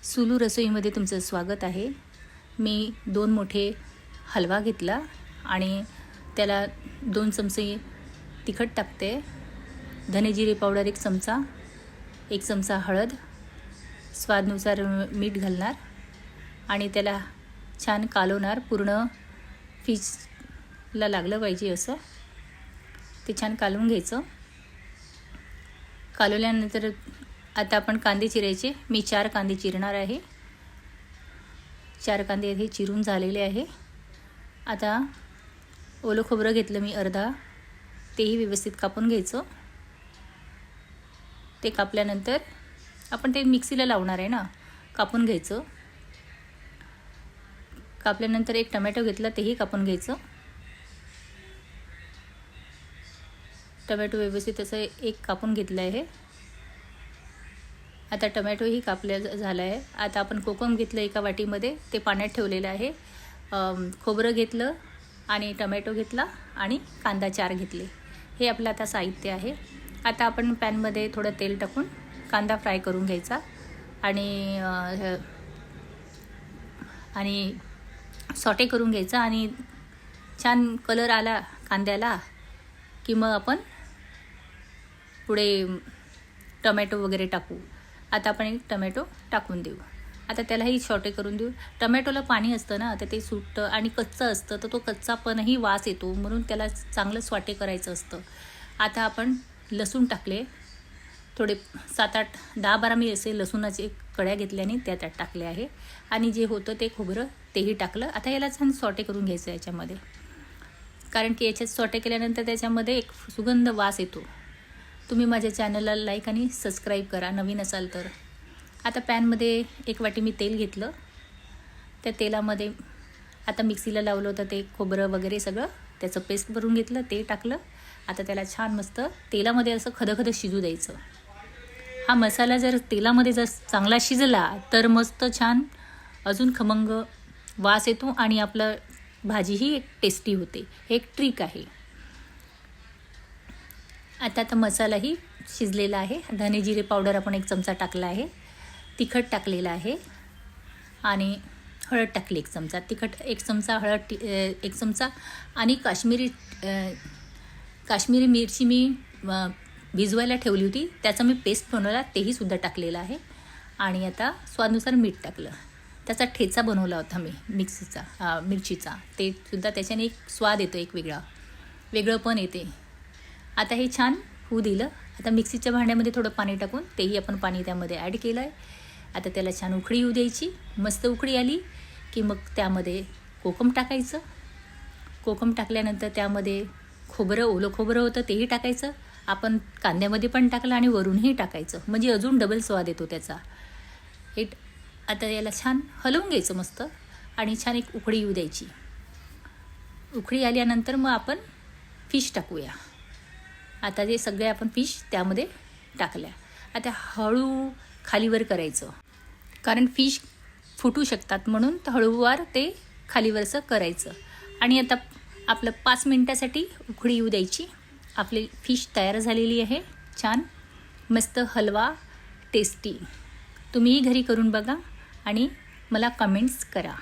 सुलू रसोईमध्ये तुमचं स्वागत आहे। मी 2 मोठे हलवा घेतला आणि त्याला 2 चमचे तिखट टाकते, धने जिरे पावडर 1 चमचा, 1 चमचा हळद, स्वादानुसार मीठ घालणार आणि त्याला छान कालवणार। पूर्ण फिशला लागलं पाहिजे असं ते छान कालवून घ्यायचं। कालवल्यानंतर आता आपण कांदे चिरायचे। मी 4 कांदे चिरणार आहे। 4 कांदे हे चिरून झालेले आहे। आता ओलं खोबरं घेतलं मी अर्धा, तेही व्यवस्थित कापून घ्यायचं। ते कापल्यानंतर आपण ते मिक्सीला लावणार आहे ना, कापून घ्यायचं। कापल्यानंतर 1 टोमॅटो घेतला, तेही कापून घ्यायचं। टोमॅटो व्यवस्थित असं 1 कापून घेतलं आहे। आता टोमॅटोही कापल्या झाला आहे। आता आपण कोकम घेतलं एका वाटीमध्ये, ते पाण्यात ठेवलेलं आहे। खोबरं घेतलं आणि टोमॅटो घेतला आणि कांदा 4 घेतले। हे आपलं आता साहित्य आहे। आता आपण पॅनमध्ये थोडं तेल टाकून कांदा फ्राय करून घ्यायचा आणि सॉटे करून घ्यायचा आणि छान कलर आला कांद्याला की मग आपण पुढे टोमॅटो वगैरे टाकू। आता आपण 1 टोमॅटो टाकून देऊ। आता त्यालाही सॉटे करून देऊ। टोमॅटोला पाणी असतं ना, तर ते सुटतं आणि कच्चं असतं, तर तो कच्चापणही वास येतो, म्हणून त्याला चांगलं सॉटे करायचं असतं। आता आपण लसूण टाकले, थोडे 7-8 10-12 मी असे लसूणाचे कड्या घेतल्याने त्यात टाकले आहे आणि जे होतं ते खोबरं तेही टाकलं। आता याला छान सॉटे करून घ्यायचं याच्यामध्ये, कारण की याच्यात सॉटे केल्यानंतर त्याच्यामध्ये एक सुगंध वास येतो। तुम्ही माझ्या चॅनलला लाईक आणि सबस्क्राईब करा नवीन असाल तर। आता पॅनमध्ये 1 वाटी मी तेल घेतलं। त्या तेलामध्ये आता मिक्सीला लावलं होतं ते खोबरं वगैरे सगळं त्याचं पेस्ट भरून घेतलं, ते टाकलं। आता त्याला छान मस्त तेलामध्ये असं खदखद शिजू द्यायचं। हा मसाला जर तेलामध्ये जर चांगला शिजला तर मस्त छान अजून खमंग वास येतो आणि आपलं भाजीही एक टेस्टी होते। हे एक ट्रिक आहे। आता मसालाही शिजलेला आहे। धने जिरे पावडर आपण 1 चमचा टाकला आहे, तिखट टाकलेलं आहे आणि हळद टाकली 1 चमचा, तिखट 1 चमचा, हळद 1 चमचा आणि काश्मीरी मिरची मी भिजवायला ठेवली होती, त्याचा मी पेस्ट बनवला, तेही सुद्धा टाकलेलं आहे आणि आता स्वादानुसार मीठ टाकलं। त्याचा ठेचा बनवला होता मी मिरचीचा, ते सुद्धा त्याच्याने एक स्वाद येतो, एक वेगळं पण येते। आता हे छान होऊ दिलं। आता मिक्सीच्या भांड्यामध्ये थोडं पाणी टाकून तेही आपण पाणी त्यामध्ये ॲड केलं आहे। आता त्याला छान उकळी येऊ द्यायची। मस्त उकळी आली की मग त्यामध्ये कोकम टाकायचं। कोकम टाकल्यानंतर त्यामध्ये ओलं खोबरं होतं तेही टाकायचं। आपण कांद्यामध्ये पण टाकलं आणि वरूनही टाकायचं, म्हणजे अजून डबल स्वाद येतो त्याचा। आता याला छान हलवून घ्यायचं मस्त आणि छान एक उकळी येऊ द्यायची। उकळी आल्यानंतर मग आपण फिश टाकूया। आता जे सगळे आपण फिश त्यामध्ये टाकल्या। आता हळू खालीवर करायचं, कारण फिश फुटू शकतात, म्हणून हळूवार ते खालीवरचं करायचं आणि आता आपलं 5 मिनिटासाठी उकळी येऊ द्यायची। आपली फिश तयार झालेली आहे, छान मस्त हलवा टेस्टी। तुम्हीही घरी करून बघा आणि मला कमेंट्स करा।